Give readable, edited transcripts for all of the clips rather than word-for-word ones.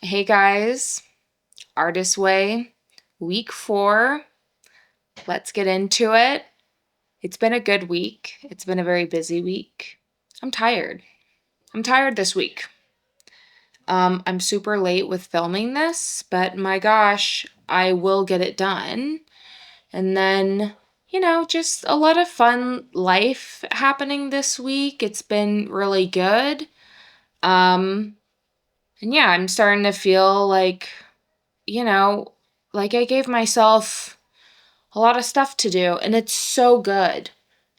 Hey guys, Artist Way, week 4. Let's get into it. It's been a good week. It's been a very busy week. I'm tired. I'm tired this week. I'm super late with filming this, but my gosh, I will get it done. And then, just a lot of fun life happening this week. It's been really good. And yeah, I'm starting to feel you know, like I gave myself a lot of stuff to do, and it's so good.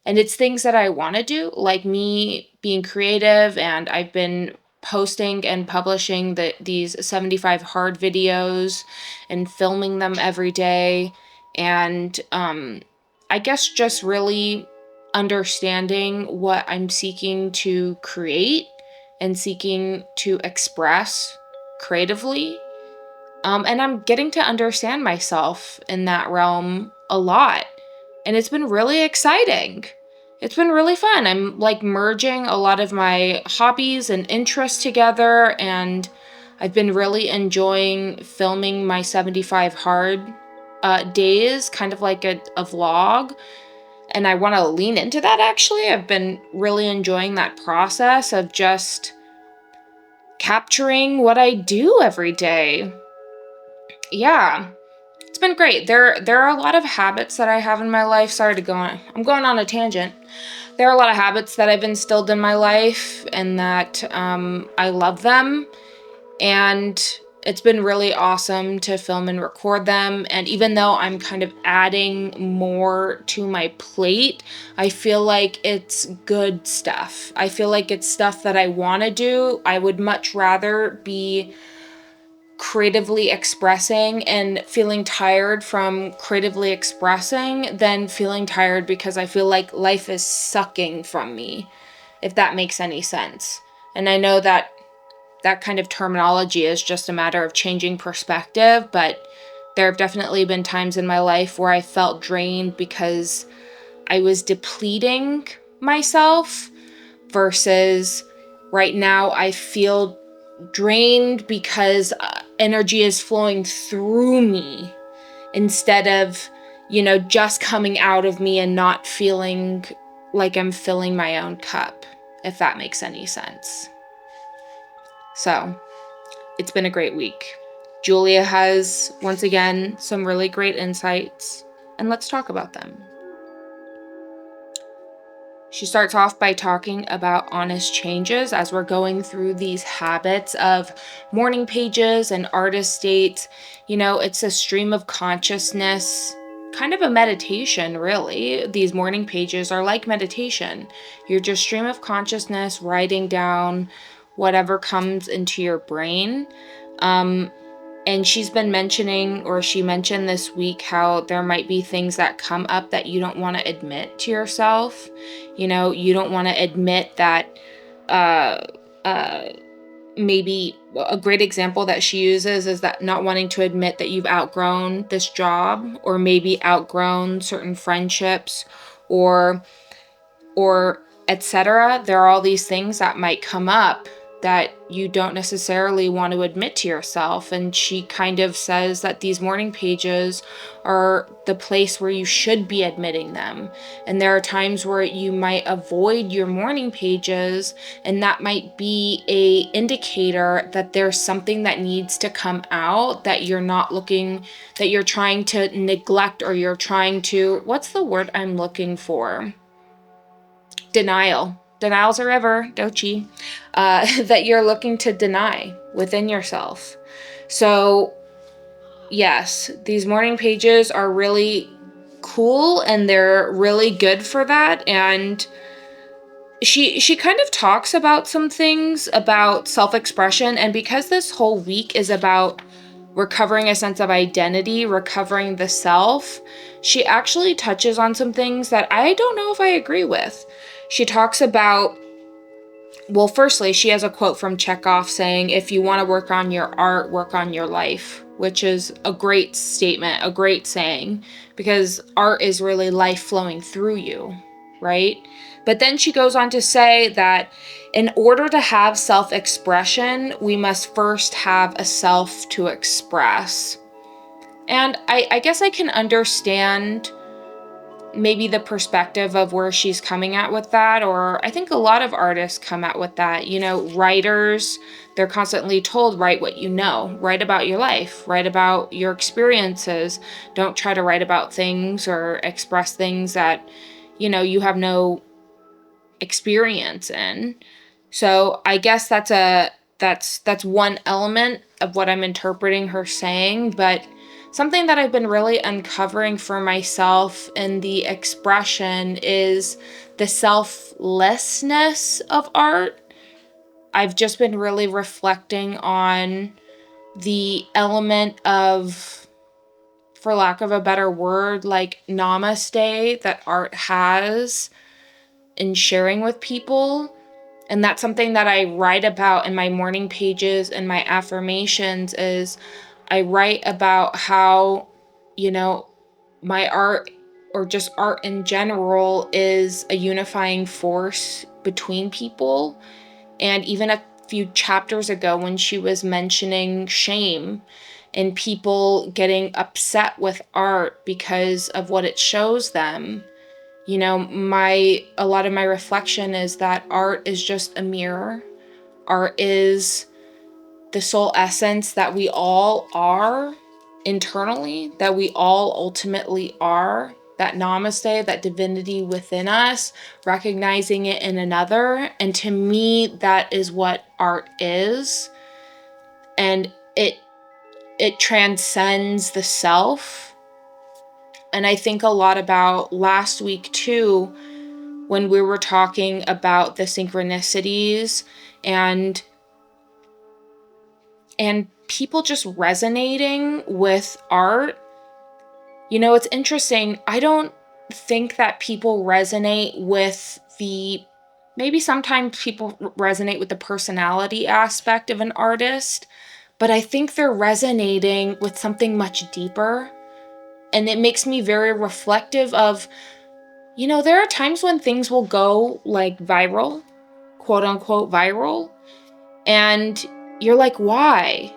And it's things that I want to do, like me being creative, and I've been posting and publishing these 75 hard videos and filming them every day. And I guess just really understanding what I'm seeking to create and seeking to express creatively. And I'm getting to understand myself in that realm a lot. And it's been really exciting. It's been really fun. I'm merging a lot of my hobbies and interests together. And I've been really enjoying filming my 75 hard days, kind of like a vlog. And I want to lean into that actually. I've been really enjoying that process of just capturing what I do every day. Yeah. It's been great. There are a lot of habits that I have in my life. Sorry to go on. I'm going on a tangent. There are a lot of habits that I've instilled in my life and that I love them. And it's been really awesome to film and record them. And even though I'm kind of adding more to my plate, I feel like it's good stuff. I feel like it's stuff that I want to do. I would much rather be creatively expressing and feeling tired from creatively expressing than feeling tired because I feel like life is sucking from me, if that makes any sense. And I know that that kind of terminology is just a matter of changing perspective, but there have definitely been times in my life where I felt drained because I was depleting myself versus right now I feel drained because energy is flowing through me instead of, just coming out of me and not feeling like I'm filling my own cup, if that makes any sense. So it's been a great week. Julia has, once again, some really great insights, and let's talk about them. She starts off by talking about honest changes as we're going through these habits of morning pages and artist states. It's a stream of consciousness, kind of a meditation, really. These morning pages are like meditation. You're just stream of consciousness, writing down whatever comes into your brain. And she's been mentioning, or she mentioned this week, how there might be things that come up that you don't want to admit to yourself. You don't want to admit that maybe a great example that she uses is that not wanting to admit that you've outgrown this job or maybe outgrown certain friendships or etc. There are all these things that might come up that you don't necessarily want to admit to yourself. And she kind of says that these morning pages are the place where you should be admitting them. And there are times where you might avoid your morning pages, and that might be a indicator that there's something that needs to come out that you're not looking, that you're trying to neglect, or you're trying to, what's the word I'm looking for? Denial. Denial's a river, dochi. That you're looking to deny within yourself. So, yes, these morning pages are really cool and they're really good for that. And she kind of talks about some things about self-expression. And because this whole week is about recovering a sense of identity, recovering the self, she actually touches on some things that I don't know if I agree with. She talks about, well, firstly, she has a quote from Chekhov saying, if you want to work on your art, work on your life, which is a great statement, a great saying, because art is really life flowing through you, right? But then she goes on to say that in order to have self-expression, we must first have a self to express. And I guess I can understand maybe the perspective of where she's coming at with that, or I think a lot of artists come at with that. You know, writers, they're constantly told, write what you know, write about your life, write about your experiences. Don't try to write about things or express things that, you know, you have no experience in. So I guess that's one element of what I'm interpreting her saying, but something that I've been really uncovering for myself in the expression is the selflessness of art. I've just been really reflecting on the element of, for lack of a better word, like namaste that art has in sharing with people. And that's something that I write about in my morning pages and my affirmations is I write about how, you know, my art or just art in general is a unifying force between people. And even a few chapters ago when she was mentioning shame and people getting upset with art because of what it shows them, you know, a lot of my reflection is that art is just a mirror. Art is the soul essence that we all are internally, that we all ultimately are, that namaste, that divinity within us, recognizing it in another. And to me, that is what art is. And it transcends the self. And I think a lot about last week too, when we were talking about the synchronicities and people just resonating with art. You know, it's interesting. I don't think that people resonate with maybe sometimes people resonate with the personality aspect of an artist, but I think they're resonating with something much deeper. And it makes me very reflective of, you know, there are times when things will go like viral, quote unquote viral, and you're like, why?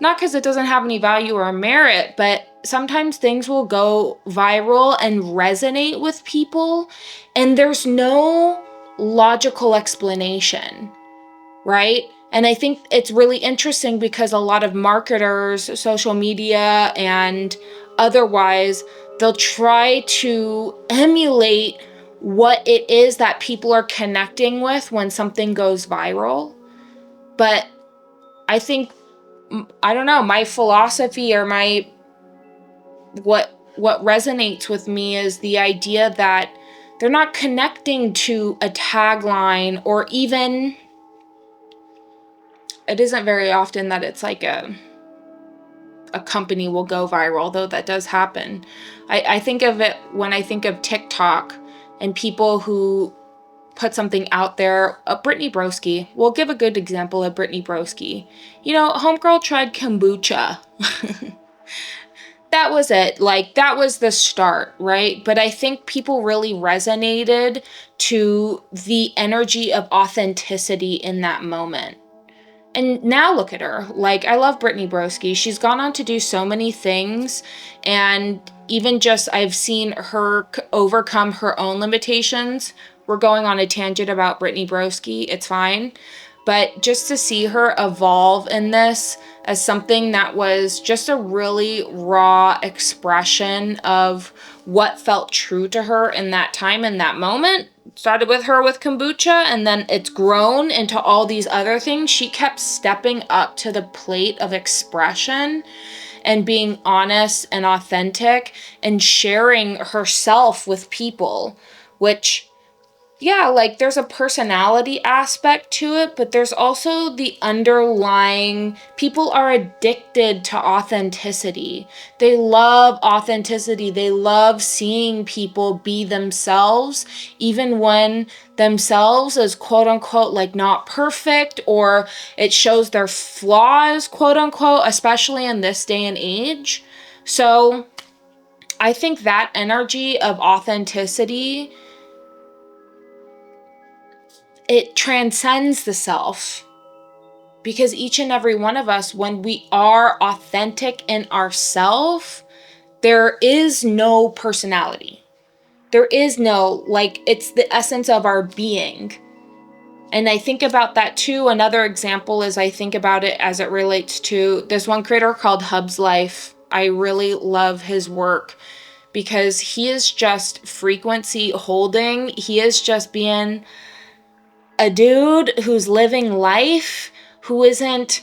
Not because it doesn't have any value or merit, but sometimes things will go viral and resonate with people, and there's no logical explanation, right? And I think it's really interesting because a lot of marketers, social media, and otherwise, they'll try to emulate what it is that people are connecting with when something goes viral. But I think, I don't know, my philosophy or what resonates with me is the idea that they're not connecting to a tagline, or even, it isn't very often that it's like a company will go viral, though that does happen. I think of it when I think of TikTok and people who put something out there. Brittany Broski, we'll give a good example of Brittany Broski. You know, homegirl tried kombucha. That was it. Like, that was the start, right? But I think people really resonated to the energy of authenticity in that moment. And now look at her. Like, I love Brittany Broski. She's gone on to do so many things. And even just, I've seen her overcome her own limitations. We're going on a tangent about Brittany Broski. It's fine. But just to see her evolve in this as something that was just a really raw expression of what felt true to her in that time, in that moment. Started with her with kombucha, and then it's grown into all these other things. She kept stepping up to the plate of expression and being honest and authentic and sharing herself with people, which, yeah, like, there's a personality aspect to it, but there's also the underlying, people are addicted to authenticity. They love authenticity. They love seeing people be themselves, even when themselves is quote unquote like not perfect, or it shows their flaws, quote unquote, especially in this day and age. So I think that energy of authenticity it transcends the self. Because each and every one of us, when we are authentic in ourself, there is no personality. There is no, like, it's the essence of our being. And I think about that too. Another example is I think about it as it relates to this one creator called Hubslife. I really love his work because he is just frequency holding. He is just being a dude who's living life, who isn't,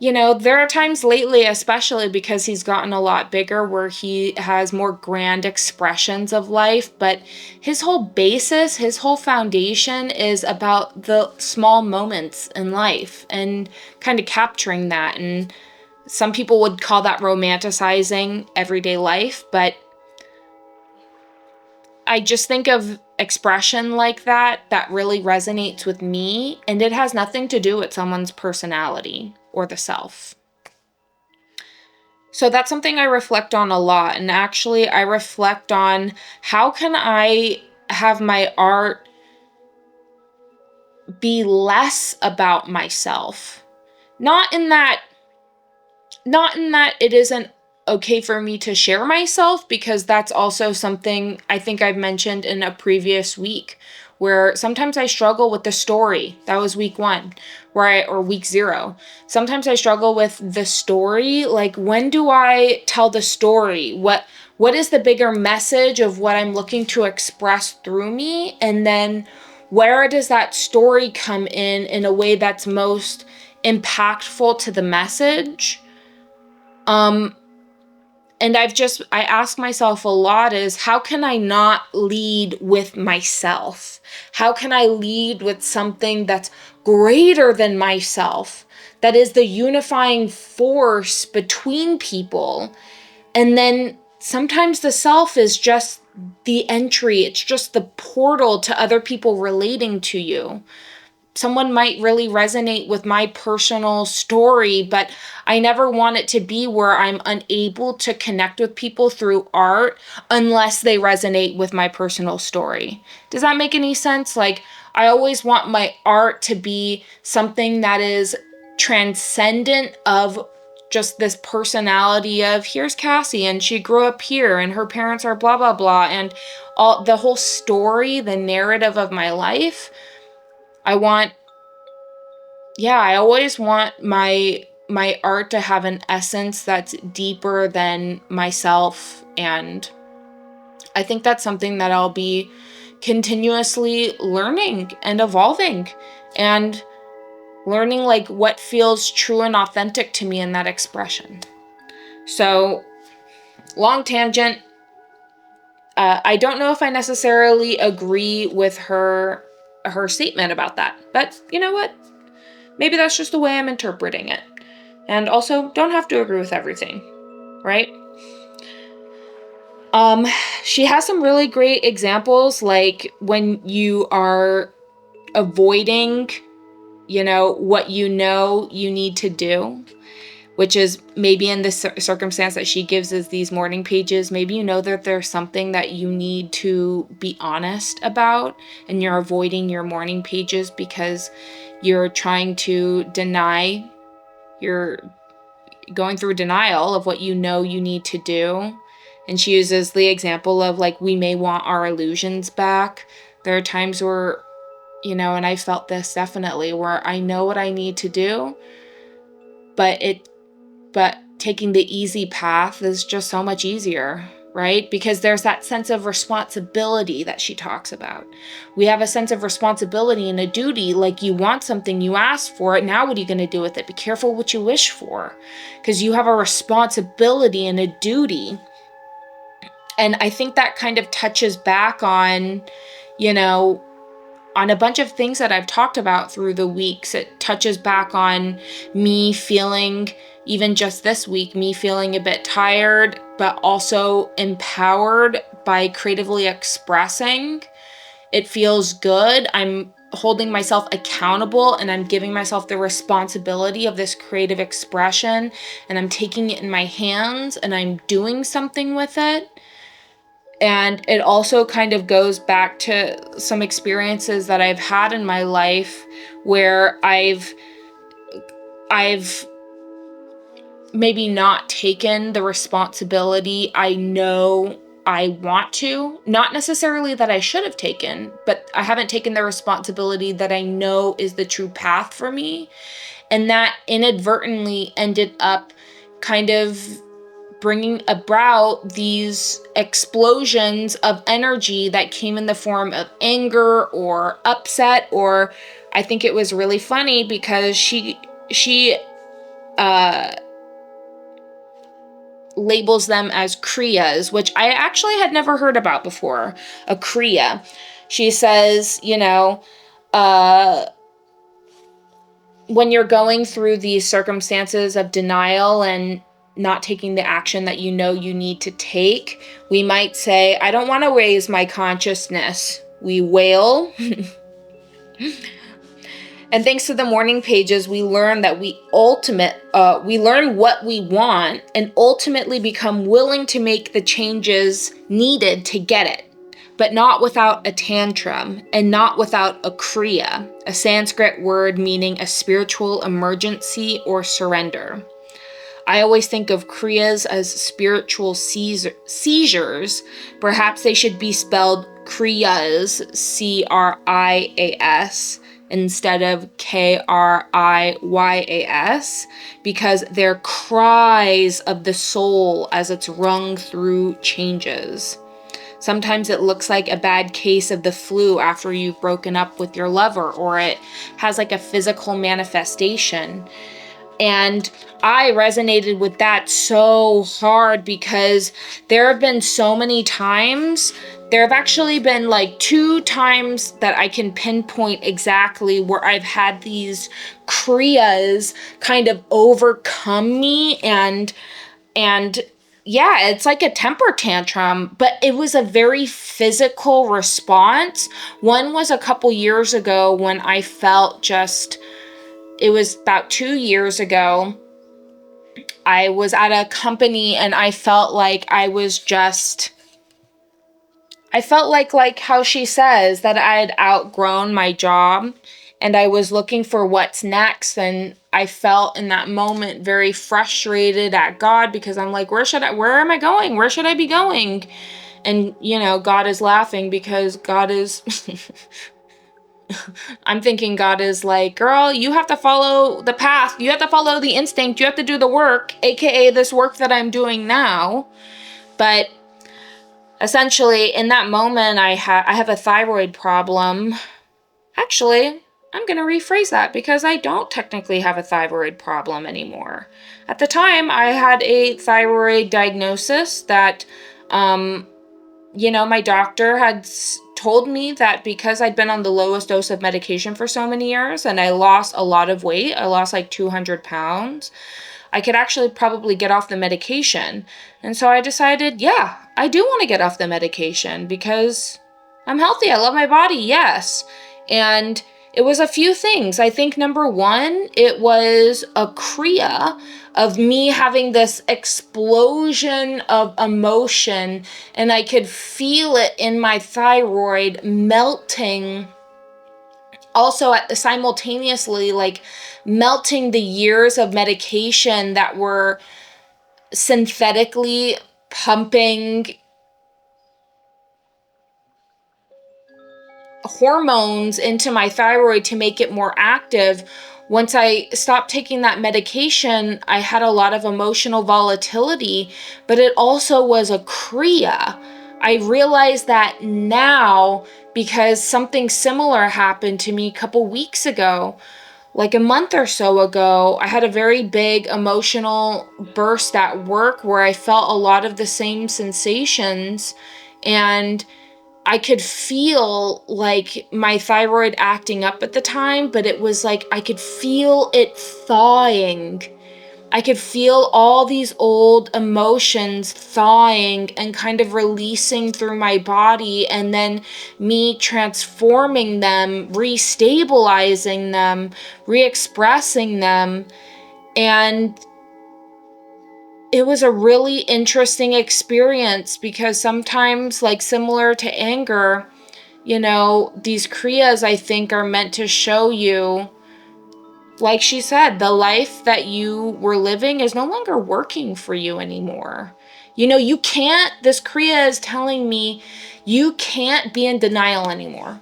there are times lately, especially because he's gotten a lot bigger, where he has more grand expressions of life, but his whole basis, his whole foundation is about the small moments in life and kind of capturing that. And some people would call that romanticizing everyday life, but I just think of expression like that really resonates with me, and it has nothing to do with someone's personality or the self. So that's something I reflect on a lot. And actually, I reflect on how can I have my art be less about myself? Not in that it isn't okay for me to share myself, because that's also something I think I've mentioned in a previous week, where sometimes I struggle with the story. That was week 1, or week 0. Sometimes I struggle with the story. Like, when do I tell the story? What is the bigger message of what I'm looking to express through me? And then where does that story come in a way that's most impactful to the message? And I ask myself a lot is, how can I not lead with myself? How can I lead with something that's greater than myself, that is the unifying force between people? And then sometimes the self is just the entry. It's just the portal to other people relating to you. Someone might really resonate with my personal story, but I never want it to be where I'm unable to connect with people through art unless they resonate with my personal story. Does that make any sense? Like, I always want my art to be something that is transcendent of just this personality of, here's Cassie and she grew up here and her parents are blah, blah, blah. And all the whole story, the narrative of my life. I always want my art to have an essence that's deeper than myself. And I think that's something that I'll be continuously learning and evolving and learning, like, what feels true and authentic to me in that expression. So, long tangent. I don't know if I necessarily agree with her statement about that, but you know what? Maybe that's just the way I'm interpreting it. And also, don't have to agree with everything, right? She has some really great examples, like when you are avoiding, what you know you need to do, which is maybe in this circumstance that she gives us these morning pages. Maybe you know that there's something that you need to be honest about, and you're avoiding your morning pages because you're trying to deny, you're going through denial of what you know you need to do. And she uses the example of, like, we may want our illusions back. There are times where, and I felt this definitely, where I know what I need to do, but taking the easy path is just so much easier, right? Because there's that sense of responsibility that she talks about. We have a sense of responsibility and a duty. Like, you want something, you ask for it. Now what are you going to do with it? Be careful what you wish for, because you have a responsibility and a duty. And I think that kind of touches back on, on a bunch of things that I've talked about through the weeks. It touches back on me feeling, even just this week, me feeling a bit tired, but also empowered by creatively expressing. It feels good. I'm holding myself accountable, and I'm giving myself the responsibility of this creative expression, and I'm taking it in my hands and I'm doing something with it. And it also kind of goes back to some experiences that I've had in my life where I've maybe not taken the responsibility I know I want to. Not necessarily that I should have taken, but I haven't taken the responsibility that I know is the true path for me. And that inadvertently ended up kind of bringing about these explosions of energy that came in the form of anger or upset. Or I think it was really funny because she labels them as Kriyas, which I actually had never heard about before. A Kriya. She says, when you're going through these circumstances of denial and not taking the action that you know you need to take, we might say, I don't want to raise my consciousness. We wail. And thanks to the morning pages, we learn that we learn what we want and ultimately become willing to make the changes needed to get it, but not without a tantrum and not without a kriya, a Sanskrit word meaning a spiritual emergency or surrender. I always think of kriyas as spiritual seizures. Perhaps they should be spelled kriyas, Krias, instead of Kriyas, because they're cries of the soul as it's wrung through changes. Sometimes it looks like a bad case of the flu after you've broken up with your lover, or it has like a physical manifestation. And I resonated with that so hard because there have been so many times. There have actually been like 2 times that I can pinpoint exactly where I've had these kriyas kind of overcome me and yeah, it's like a temper tantrum, but it was a very physical response. One was a couple years ago when I felt it was about 2 years ago. I was at a company and I felt like like how she says that I had outgrown my job and I was looking for what's next. And I felt in that moment very frustrated at God because I'm like, where am I going? Where should I be going? And, God is laughing because God is, I'm thinking God is like, girl, you have to follow the path. You have to follow the instinct. You have to do the work, AKA this work that I'm doing now. But essentially in that moment, I have a thyroid problem. Actually, I'm going to rephrase that because I don't technically have a thyroid problem anymore. At the time, I had a thyroid diagnosis that, my doctor had told me that because I'd been on the lowest dose of medication for so many years and I lost a lot of weight, I lost like 200 pounds, I could actually probably get off the medication. And so I decided, yeah, I do want to get off the medication because I'm healthy. I love my body. Yes. And it was a few things. I think number one, it was a kriya of me having this explosion of emotion and I could feel it in my thyroid melting. Also simultaneously, like melting the years of medication that were synthetically pumping hormones into my thyroid to make it more active. Once I stopped taking that medication, I had a lot of emotional volatility, but it also was a kriya. I realize that now because something similar happened to me a couple weeks ago. Like a month or so ago, I had a very big emotional burst at work where I felt a lot of the same sensations, and I could feel like my thyroid acting up at the time, but it was like I could feel it thawing. I could feel all these old emotions thawing and kind of releasing through my body, and then me transforming them, restabilizing them, re-expressing them. And it was a really interesting experience, because sometimes, like similar to anger, you know, these Kriyas, I think, are meant to show you, like she said, the life that you were living is no longer working for you anymore. You know, you can't, this Kriya is telling me, you can't be in denial anymore.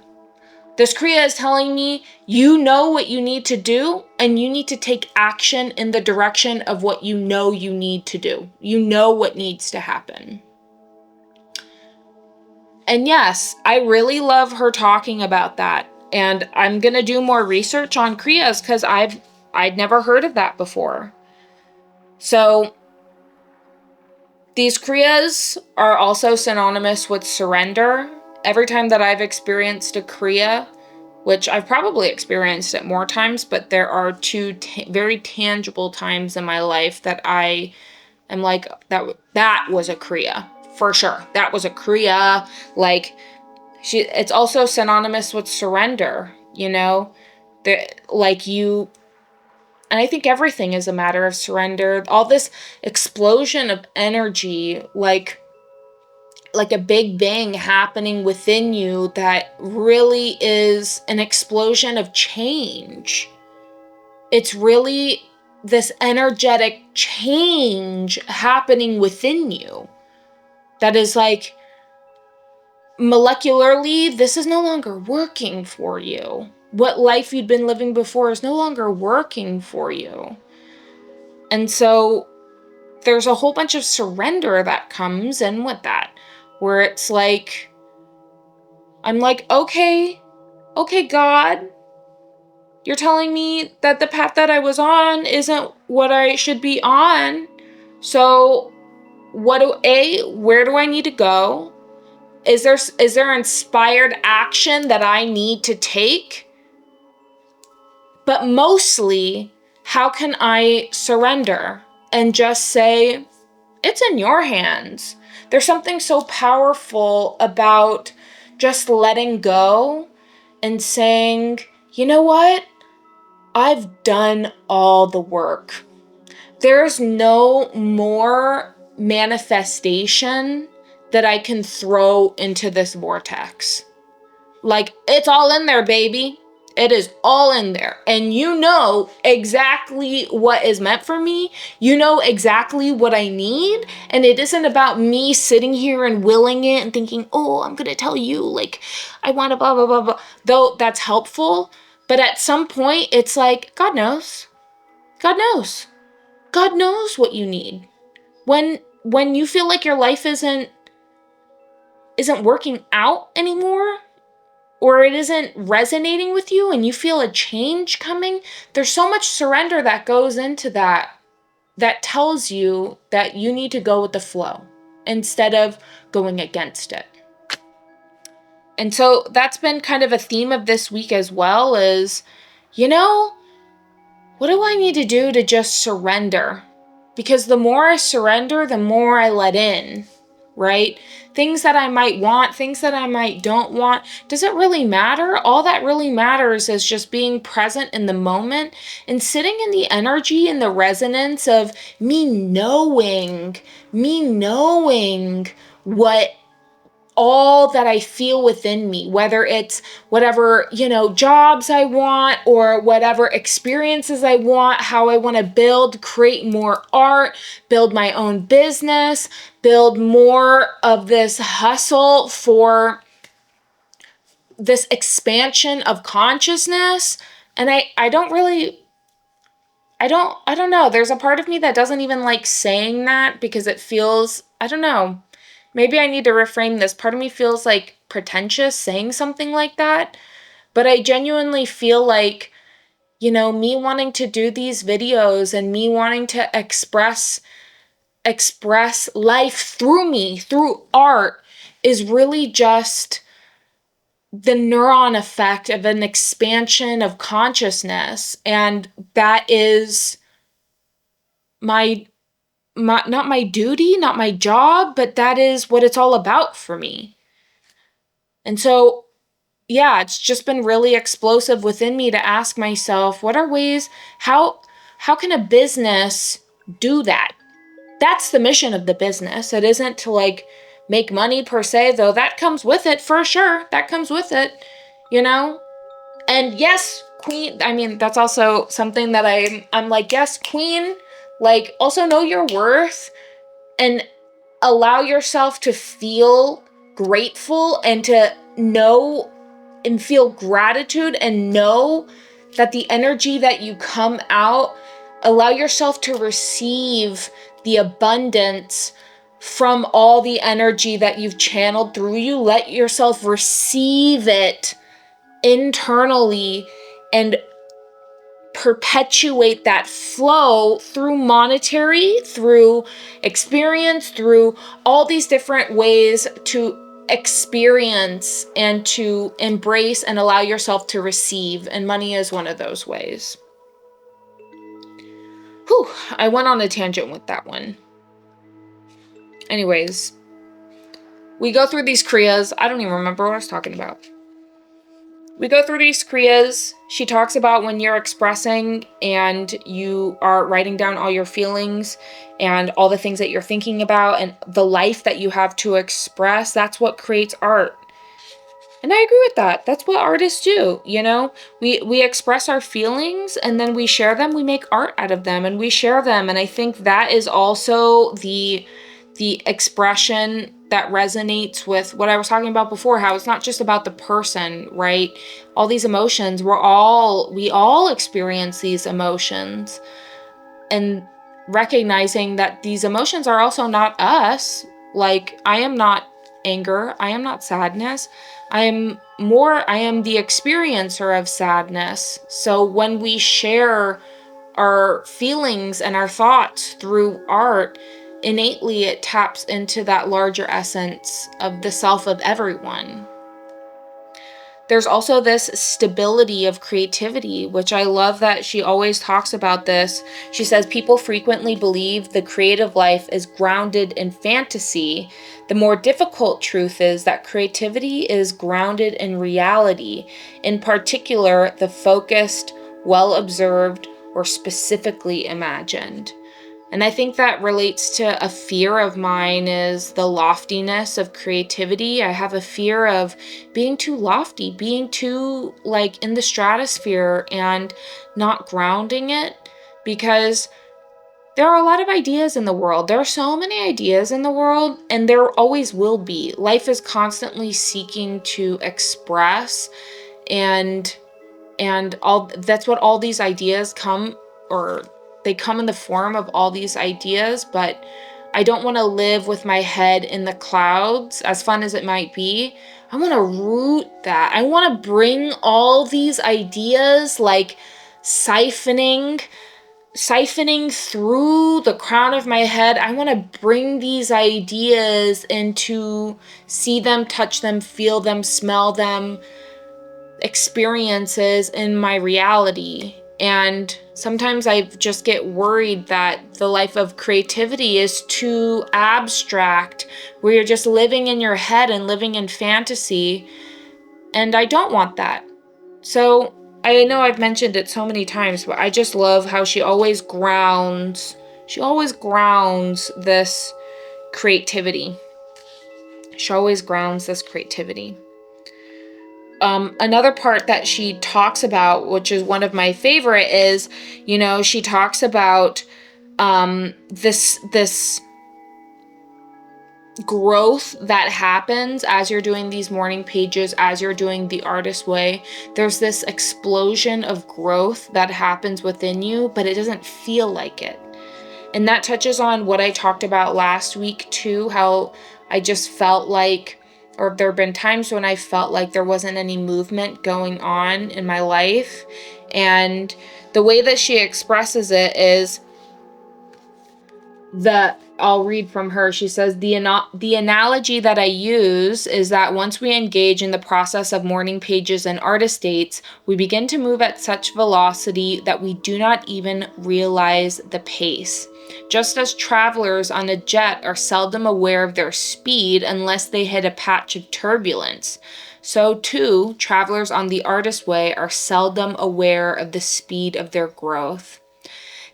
This Kriya is telling me, you know what you need to do, and you need to take action in the direction of what you know you need to do. You know what needs to happen. And yes, I really love her talking about that. And I'm going to do more research on Kriyas, because I'd never heard of that before. So these Kriyas are also synonymous with surrender. Every time that I've experienced a Kriya, which I've probably experienced it more times, but there are two very tangible times in my life that I am like, that was a Kriya, for sure. That was a Kriya. Like, it's also synonymous with surrender, you know? Like you, and I think everything is a matter of surrender. All this explosion of energy, like a big bang happening within you, that really is an explosion of change. It's really this energetic change happening within you that is like, molecularly, this is no longer working for you. What life you'd been living before is no longer working for you. And so there's a whole bunch of surrender that comes in with that, where it's like, I'm like, okay, God, you're telling me that the path that I was on isn't what I should be on. So where do I need to go? Is there inspired action that I need to take? But mostly, how can I surrender and just say, it's in your hands? There's something so powerful about just letting go and saying, you know what? I've done all the work. There's no more manifestation that I can throw into this vortex. Like, it's all in there, baby. It is all in there. And you know exactly what is meant for me. You know exactly what I need. And it isn't about me sitting here and willing it and thinking, oh, I'm going to tell you, like, I want to blah, blah, blah, blah. Though that's helpful. But at some point, it's like, God knows. God knows. God knows what you need. When you feel like your life isn't working out anymore, or it isn't resonating with you and you feel a change coming, there's so much surrender that goes into that tells you that you need to go with the flow instead of going against it. And so that's been kind of a theme of this week as well, is, you know, what do I need to do to just surrender? Because the more I surrender, the more I let in, right? Things that I might want, things that I might don't want. Does it really matter? All that really matters is just being present in the moment and sitting in the energy and the resonance of me knowing what all that I feel within me, whether it's whatever, you know, jobs I want or whatever experiences I want, how I want to build, create more art, build my own business, build more of this hustle for this expansion of consciousness. And I don't know. There's a part of me that doesn't even like saying that, because it feels, I don't know. Maybe I need to reframe this. Part of me feels like pretentious saying something like that. But I genuinely feel like, you know, me wanting to do these videos and me wanting to express life through me, through art, is really just the neuron effect of an expansion of consciousness. And that is not my duty, not my job, but that is what it's all about for me. And so, yeah, it's just been really explosive within me to ask myself, what are ways, how can a business do that? That's the mission of the business. It isn't to like make money per se, though that comes with it for sure. That comes with it, you know? And yes, queen, I mean, that's also something that I'm like, yes, queen, like also know your worth and allow yourself to feel grateful and to know and feel gratitude and know that the energy that you come out, allow yourself to receive the abundance from all the energy that you've channeled through you. Let yourself receive it internally and perpetuate that flow through monetary, through experience, through all these different ways to experience and to embrace and allow yourself to receive. And money is one of those ways. Whew, I went on a tangent with that one. Anyways, we go through these kriyas. I don't even remember what I was talking about. We go through these kriyas. She talks about when you're expressing and you are writing down all your feelings and all the things that you're thinking about and the life that you have to express. That's what creates art. And I agree with that. That's what artists do, you know? We express our feelings and then we share them. We make art out of them and we share them. And I think that is also the expression that resonates with what I was talking about before, how it's not just about the person, right? All these emotions, we all experience these emotions, and recognizing that these emotions are also not us. Like, I am not anger, I am not sadness. I am the experiencer of sadness. So when we share our feelings and our thoughts through art, innately it taps into that larger essence of the self of everyone. There's also this stability of creativity, which I love that she always talks about this. She says people frequently believe the creative life is grounded in fantasy. The more difficult truth is that creativity is grounded in reality, in particular, the focused, well-observed, or specifically imagined. And I think that relates to a fear of mine is the loftiness of creativity. I have a fear of being too lofty, being too like in the stratosphere and not grounding it, because there are a lot of ideas in the world. There are so many ideas in the world, and there always will be. Life is constantly seeking to express, and all that's what all these ideas come, or they come in the form of all these ideas. But I don't want to live with my head in the clouds, as fun as it might be. I want to root that. I want to bring all these ideas, like siphoning through the crown of my head. I want to bring these ideas into see them, touch them, feel them, smell them, experiences in my reality. And sometimes I just get worried that the life of creativity is too abstract, where you're just living in your head and living in fantasy. And I don't want that. So I know I've mentioned it so many times, but I just love how she always grounds this creativity. She always grounds this creativity. Another part that she talks about, which is one of my favorite, is, you know, she talks about this growth that happens as you're doing these morning pages, as you're doing the artist way. There's this explosion of growth that happens within you, but it doesn't feel like it. And that touches on what I talked about last week too, how I just felt like, or there have been times when I felt like there wasn't any movement going on in my life. And the way that she expresses it is I'll read from her. She says, the analogy that I use is that once we engage in the process of morning pages and artist dates, we begin to move at such velocity that we do not even realize the pace. Just as travelers on a jet are seldom aware of their speed unless they hit a patch of turbulence, so too, travelers on the artist way are seldom aware of the speed of their growth.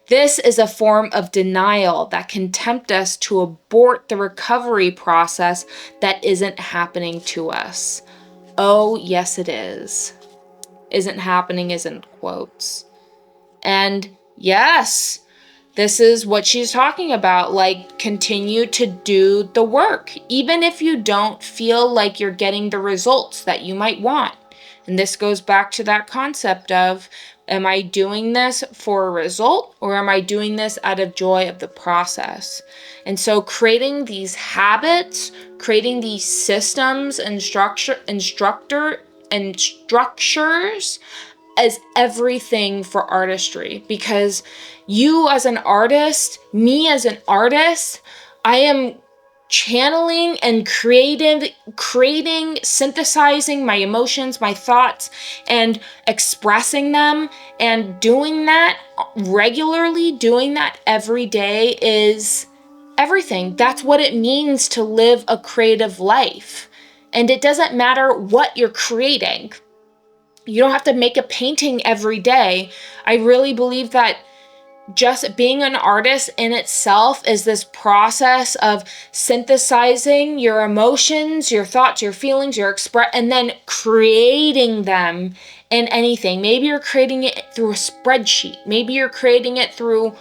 This is a form of denial that can tempt us to abort the recovery process that isn't happening to us. Oh, yes, it is. Isn't happening is in quotes. And yes, this is what she's talking about. Like, continue to do the work, even if you don't feel like you're getting the results that you might want. And this goes back to that concept of, am I doing this for a result, or am I doing this out of joy of the process? And so creating these habits, creating these systems and structures is everything for artistry, because you as an artist, me as an artist, I am channeling and creating, synthesizing my emotions, my thoughts, and expressing them, and doing that regularly, doing that every day is everything. That's what it means to live a creative life. And it doesn't matter what you're creating. You don't have to make a painting every day. I really believe that just being an artist in itself is this process of synthesizing your emotions, your thoughts, your feelings, and then creating them in anything. Maybe you're creating it through a spreadsheet. Maybe you're creating it through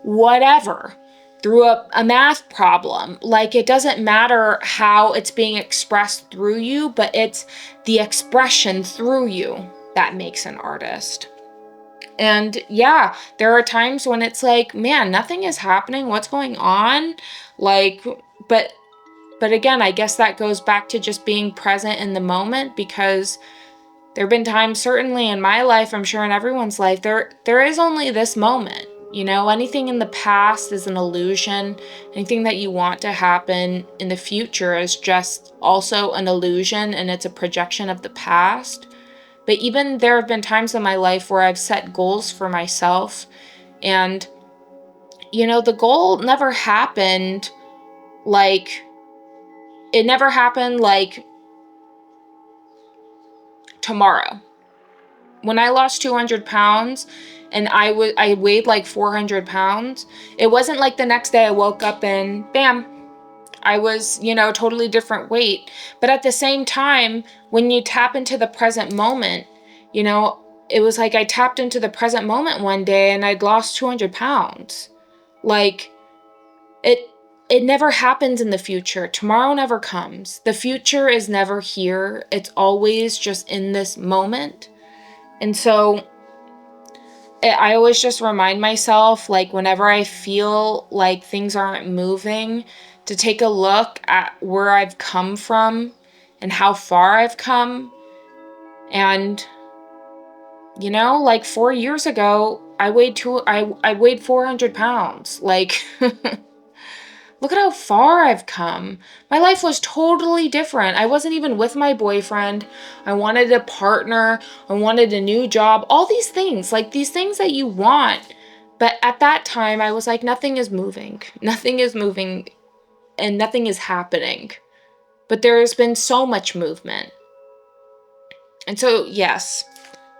whatever, through a math problem. Like, it doesn't matter how it's being expressed through you, but it's the expression through you that makes an artist. And yeah, there are times when it's like, man, nothing is happening. What's going on? Like, but again, I guess that goes back to just being present in the moment, because there have been times, certainly in my life, I'm sure in everyone's life, there is only this moment. You know, anything in the past is an illusion. Anything that you want to happen in the future is just also an illusion, and it's a projection of the past. But even there have been times in my life where I've set goals for myself, and, you know, the goal never happened like, tomorrow. When I lost 200 pounds and I weighed like 400 pounds, it wasn't like the next day I woke up and bam, I was, totally different weight. But at the same time, when you tap into the present moment, it was like I tapped into the present moment one day and I'd lost 200 pounds. Like, it never happens in the future. Tomorrow never comes. The future is never here. It's always just in this moment. And so I always just remind myself, like, whenever I feel like things aren't moving, to take a look at where I've come from and how far I've come. And, like 4 years ago, I weighed 400 pounds. Like, look at how far I've come. My life was totally different. I wasn't even with my boyfriend. I wanted a partner. I wanted a new job. All these things, like these things that you want. But at that time, I was like, nothing is moving. Nothing is moving and nothing is happening. But there has been so much movement. And so, yes,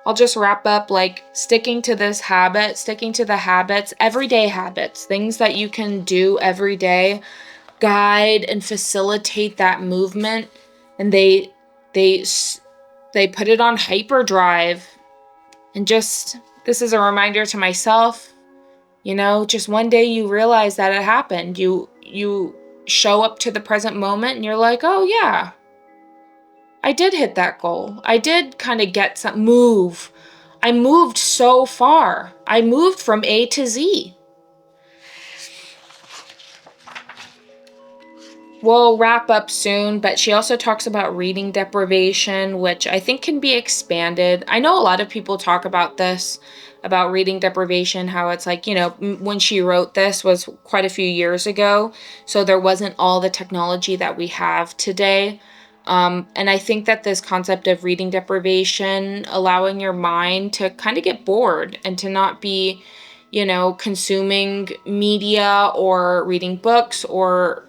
I'll just wrap up, like, sticking to the habits, everyday habits, things that you can do every day, guide and facilitate that movement. And they put it on hyperdrive. And just, this is a reminder to myself, just one day you realize that it happened. You show up to the present moment and you're like, oh yeah, I did hit that goal. I did kind of get some move. I moved so far. I moved from A to Z. We'll wrap up soon, but she also talks about reading deprivation, which I think can be expanded. I know a lot of people talk about this, about reading deprivation, how it's like, when she wrote this was quite a few years ago, so there wasn't all the technology that we have today. And I think that this concept of reading deprivation, allowing your mind to kind of get bored and to not be, consuming media or reading books or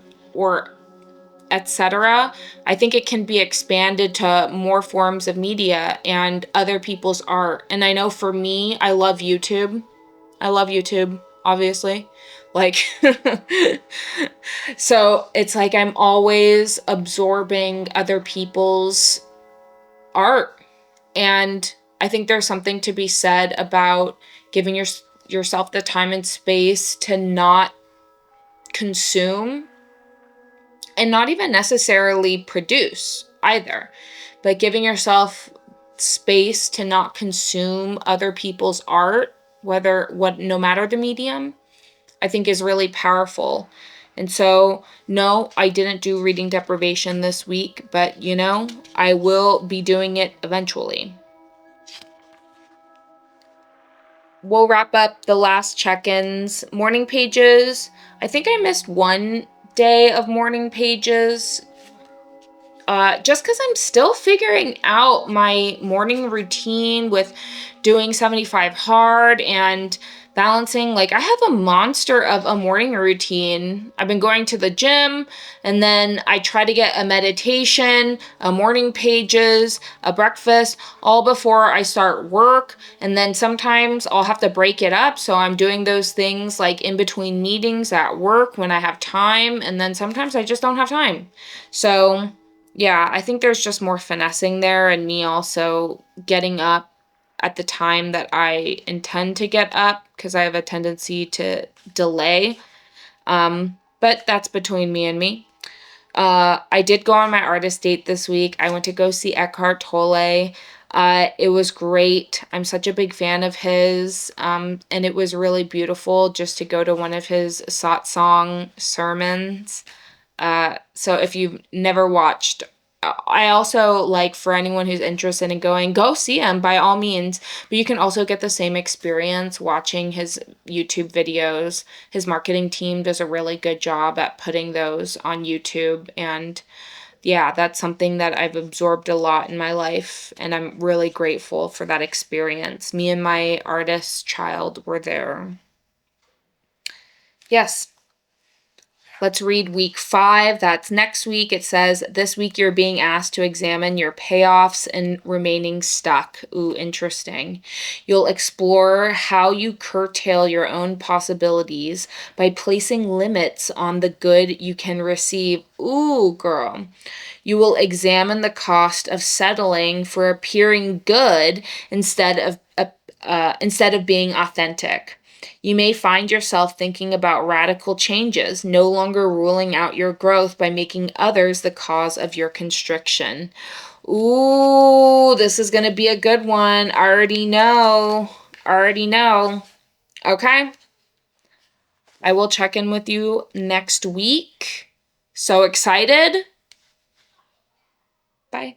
etc. I think it can be expanded to more forms of media and other people's art. And I know for me, I love YouTube. I love YouTube, obviously. Like, so it's like I'm always absorbing other people's art. And I think there's something to be said about giving yourself the time and space to not consume and not even necessarily produce either, but giving yourself space to not consume other people's art, no matter the medium, I think is really powerful. And so, no, I didn't do reading deprivation this week, but I will be doing it eventually. We'll wrap up the last check-ins. Morning pages. I think I missed one day of morning pages. Just because I'm still figuring out my morning routine with doing 75 hard and balancing. Like, I have a monster of a morning routine. I've been going to the gym, and then I try to get a meditation, a morning pages, a breakfast, all before I start work. And then sometimes I'll have to break it up. So I'm doing those things like in between meetings at work when I have time. And then sometimes I just don't have time. So yeah, I think there's just more finessing there, and me also getting up at the time that I intend to get up because I have a tendency to delay. But that's between me and me. I did go on my artist date this week. I went to go see Eckhart Tolle. It was great. I'm such a big fan of his. And it was really beautiful just to go to one of his satsang sermons. So if you've never watched, I also like, for anyone who's interested in going, go see him by all means. But you can also get the same experience watching his YouTube videos. His marketing team does a really good job at putting those on YouTube. And yeah, that's something that I've absorbed a lot in my life. And I'm really grateful for that experience. Me and my artist child were there. Yes. Let's read week 5. That's next week. It says, this week you're being asked to examine your payoffs and remaining stuck. Ooh, interesting. You'll explore how you curtail your own possibilities by placing limits on the good you can receive. Ooh, girl. You will examine the cost of settling for appearing good instead of being authentic. You may find yourself thinking about radical changes, no longer ruling out your growth by making others the cause of your constriction. Ooh, this is going to be a good one. I already know. Okay? I will check in with you next week. So excited. Bye.